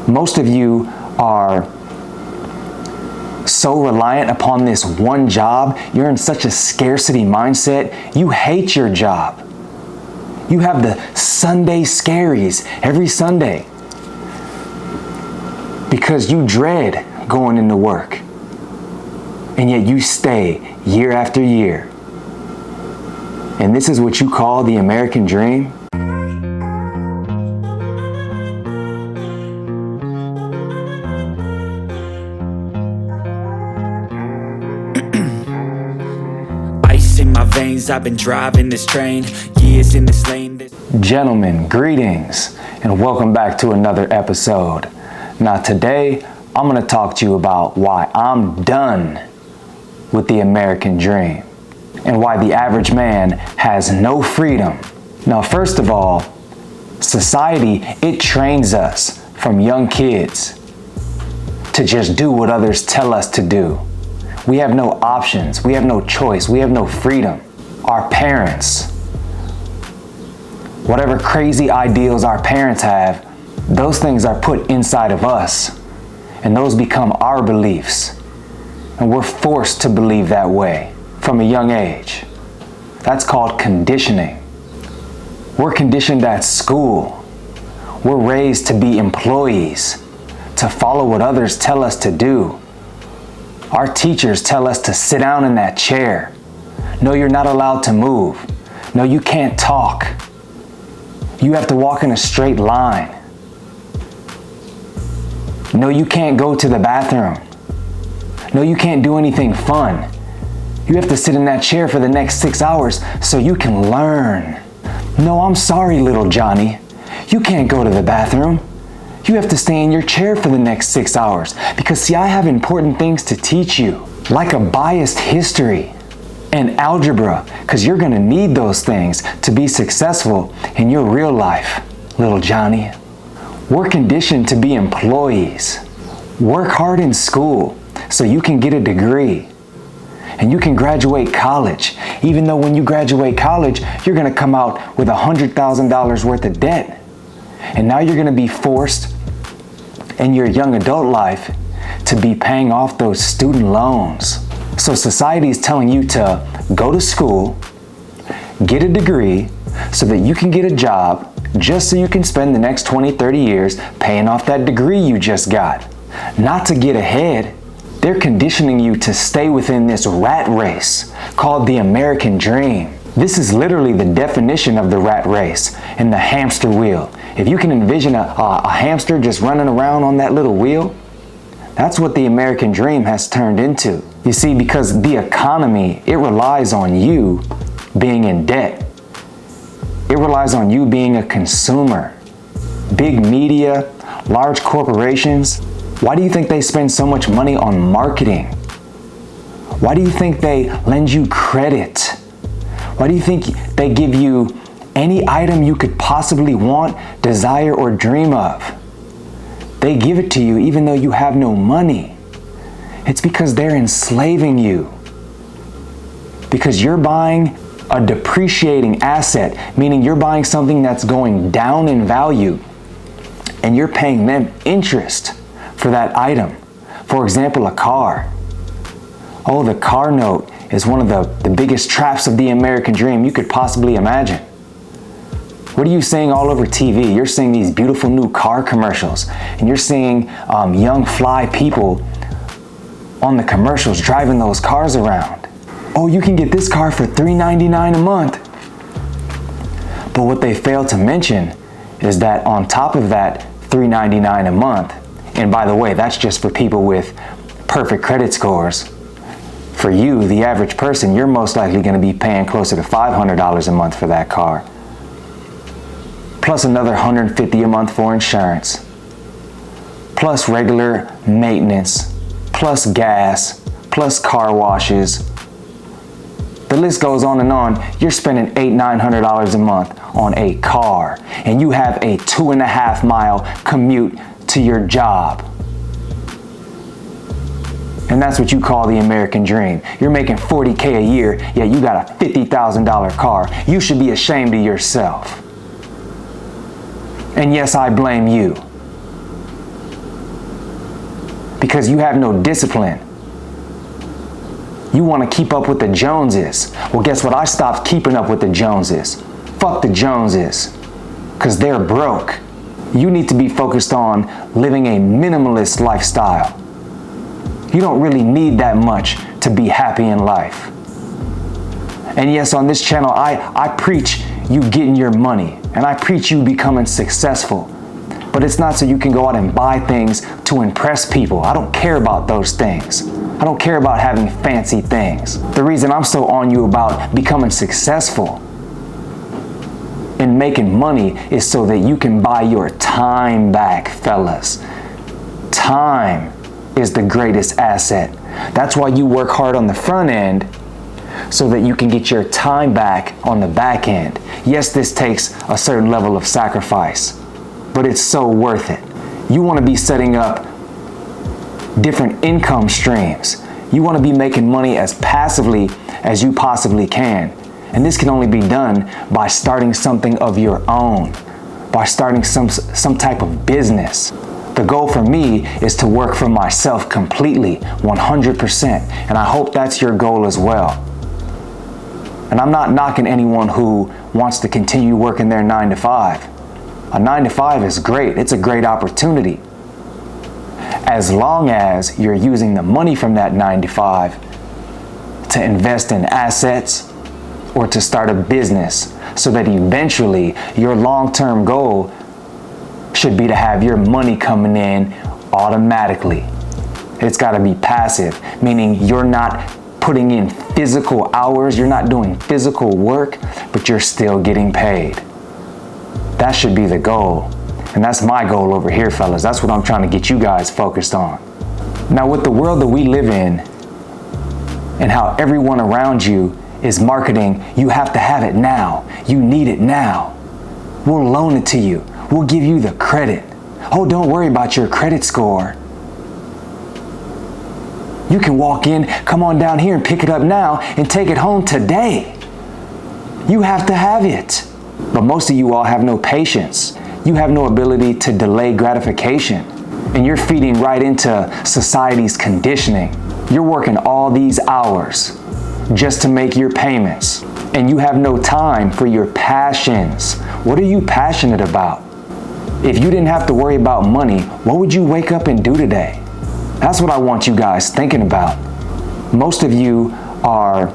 Most of you are so reliant upon this one job. You're in such a scarcity mindset. You hate your job. You have the Sunday scaries every Sunday because you dread going into work. And yet you stay year after year. And this is what you call the American dream? Ice in my veins, I've been driving this train, years in this lane. Gentlemen, greetings, and welcome back to another episode. Now today, I'm going to talk to you about why I'm done with the American dream and why the average man has no freedom. Now, first of all, society, it trains us from young kids to just do what others tell us to do. We have no options. We have no choice. We have no freedom. Our parents, whatever crazy ideals our parents have, those things are put inside of us, and those become our beliefs. And we're forced to believe that way from a young age. That's called conditioning. We're conditioned at school. We're raised to be employees, to follow what others tell us to do. Our teachers tell us to sit down in that chair. No, you're not allowed to move. No, you can't talk. You have to walk in a straight line. No, you can't go to the bathroom. No, you can't do anything fun. You have to sit in that chair for the next 6 hours so you can learn. No, I'm sorry, little Johnny. You can't go to the bathroom. You have to stay in your chair for the next 6 hours because, see, I have important things to teach you, like a biased history and algebra, because you're going to need those things to be successful in your real life, little Johnny. We're conditioned to be employees. Work hard in school so you can get a degree and you can graduate college, even though when you graduate college, you're going to come out with $100,000 worth of debt. And now you're going to be forced in your young adult life to be paying off those student loans. So society is telling you to go to school, get a degree so that you can get a job, just so you can spend the next 20, 30 years paying off that degree you just got. Not to get ahead. They're conditioning you to stay within this rat race called the American dream. This is literally the definition of the rat race and the hamster wheel. If you can envision a hamster just running around on that little wheel, that's what the American dream has turned into. You see, because the economy, it relies on you being in debt. It relies on you being a consumer. Big media, large corporations, why do you think they spend so much money on marketing? Why do you think they lend you credit? Why do you think they give you any item you could possibly want, desire, or dream of? They give it to you even though you have no money. It's because they're enslaving you. Because you're buying a depreciating asset, meaning you're buying something that's going down in value, and you're paying them interest for that item. For example, a car. Oh, the car note is one of the biggest traps of the American dream you could possibly imagine. What are you seeing all over TV? You're seeing these beautiful new car commercials, and you're seeing young fly people on the commercials driving those cars around. Oh, you can get this car for $399 a month. But what they fail to mention is that on top of that $399 a month, and by the way, that's just for people with perfect credit scores. For you, the average person, you're most likely going to be paying closer to $500 a month for that car. Plus another $150 a month for insurance. Plus regular maintenance. Plus gas. Plus car washes. The list goes on and on. You're spending $800-900 a month on a car, and you have a 2.5 mile commute to your job. And that's what you call the American dream. You're making $40K a year, yet you got a $50,000 car. You should be ashamed of yourself. And yes, I blame you. because you have no discipline. You want to keep up with the Joneses. Well, guess what? I stopped keeping up with the Joneses. Fuck the Joneses, because they're broke. You need to be focused on living a minimalist lifestyle. You don't really need that much to be happy in life. And yes, on this channel, I preach you getting your money, and I preach you becoming successful. But it's not so you can go out and buy things to impress people. I don't care about those things. I don't care about having fancy things. The reason I'm so on you about becoming successful and making money is so that you can buy your time back, fellas. Time is the greatest asset. That's why you work hard on the front end, so that you can get your time back on the back end. Yes, this takes a certain level of sacrifice, but it's so worth it. You want to be setting up different income streams. You want to be making money as passively as you possibly can. And this can only be done by starting something of your own, by starting some type of business. The goal for me is to work for myself completely, 100%. And I hope that's your goal as well. And I'm not knocking anyone who wants to continue working their 9 to 5. A 9 to 5 is great. It's a great opportunity. As long as you're using the money from that 9 to 5 to invest in assets or to start a business, so that eventually your long-term goal should be to have your money coming in automatically. It's got to be passive, meaning you're not putting in physical hours, you're not doing physical work, but you're still getting paid. That should be the goal. And that's my goal over here, fellas. That's what I'm trying to get you guys focused on. Now, with the world that we live in and how everyone around you is marketing, you have to have it now. You need it now. We'll loan it to you. We'll give you the credit. Oh, don't worry about your credit score. You can walk in, come on down here and pick it up now and take it home today. You have to have it. But most of you all have no patience. You have no ability to delay gratification. And you're feeding right into society's conditioning. You're working all these hours just to make your payments. And you have no time for your passions. What are you passionate about? If you didn't have to worry about money, what would you wake up and do today? That's what I want you guys thinking about. Most of you are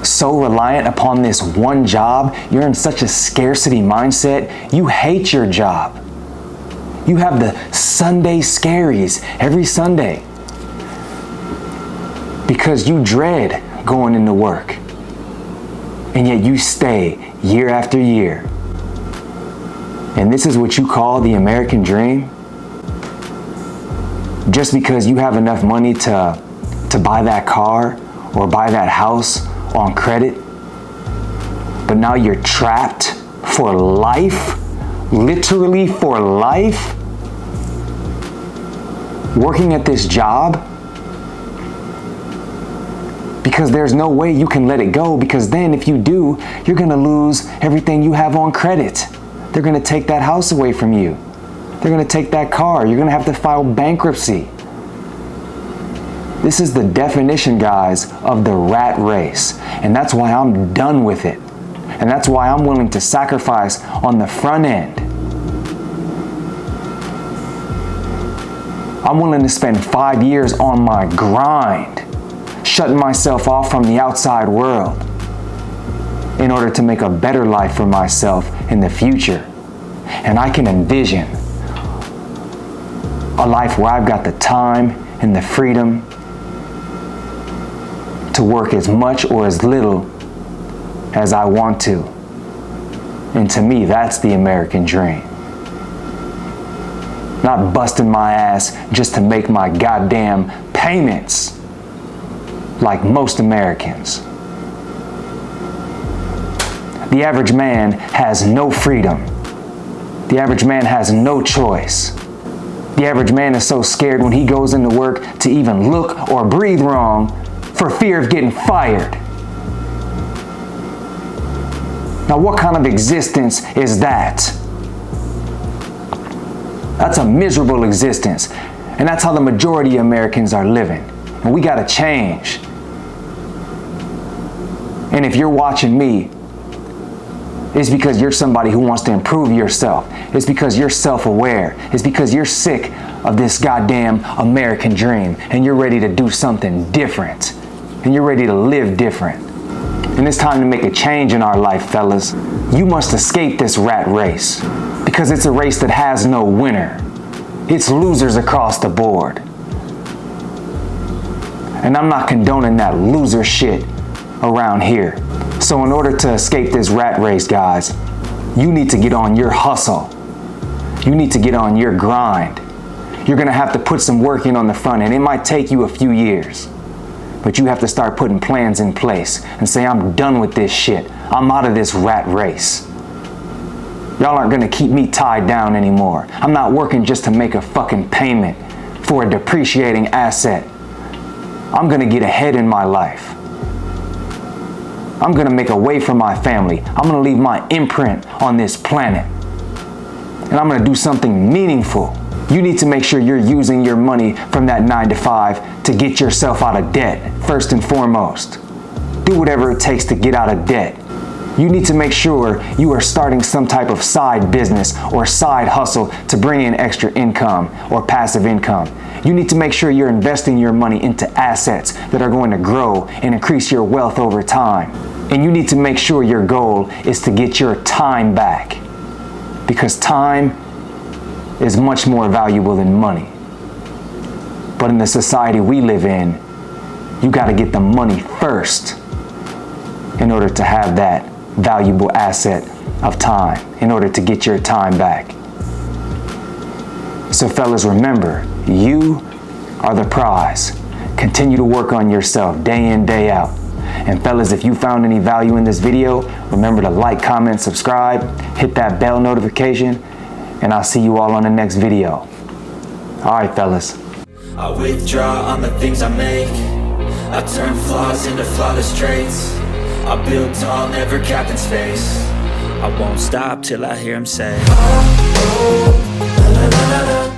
so reliant upon this one job. You're in such a scarcity mindset. You hate your job. You have the Sunday scaries every Sunday because you dread going into work. And yet you stay year after year. And this is what you call the American dream? Just because you have enough money to buy that car or buy that house on credit, but now you're trapped for life, literally for life, working at this job, because there's no way you can let it go, because then if you do, you're gonna lose everything you have on credit. They're gonna take that house away from you. They're gonna take that car. You're gonna have to file bankruptcy. This is the definition, guys, of the rat race. And that's why I'm done with it. And that's why I'm willing to sacrifice on the front end. I'm willing to spend 5 years on my grind, shutting myself off from the outside world in order to make a better life for myself in the future. And I can envision a life where I've got the time and the freedom to work as much or as little as I want to. And to me, that's the American dream. Not busting my ass just to make my goddamn payments like most Americans. The average man has no freedom. The average man has no choice. The average man is so scared when he goes into work to even look or breathe wrong for fear of getting fired. Now, what kind of existence is that? That's a miserable existence. And that's how the majority of Americans are living. And we gotta change. And if you're watching me, it's because you're somebody who wants to improve yourself. It's because you're self-aware. It's because you're sick of this goddamn American dream and you're ready to do something different. And you're ready to live different. And it's time to make a change in our life, fellas. You must escape this rat race because it's a race that has no winner. It's losers across the board. And I'm not condoning that loser shit around here. So in order to escape this rat race, guys, you need to get on your hustle. You need to get on your grind. You're gonna have to put some work in on the front end. It might take you a few years, but you have to start putting plans in place and say, I'm done with this shit. I'm out of this rat race. Y'all aren't gonna keep me tied down anymore. I'm not working just to make a fucking payment for a depreciating asset. I'm gonna get ahead in my life. I'm gonna make a way for my family. I'm gonna leave my imprint on this planet. And I'm gonna do something meaningful. You need to make sure you're using your money from that 9 to 5 to get yourself out of debt, first and foremost. Do whatever it takes to get out of debt. You need to make sure you are starting some type of side business or side hustle to bring in extra income or passive income. You need to make sure you're investing your money into assets that are going to grow and increase your wealth over time. And you need to make sure your goal is to get your time back, because time is much more valuable than money. But in the society we live in, you got to get the money first in order to have that valuable asset of time, in order to get your time back. So fellas, remember, you are the prize. Continue to work on yourself day in, day out. And fellas, if you found any value in this video, remember to like, comment, subscribe, hit that bell notification, and I'll see you all on the next video. All right, fellas. I withdraw on the things I make. I turn flaws into flawless traits. I build tall, never capped in space. I won't stop till I hear him say, oh, oh, la, la, la, la.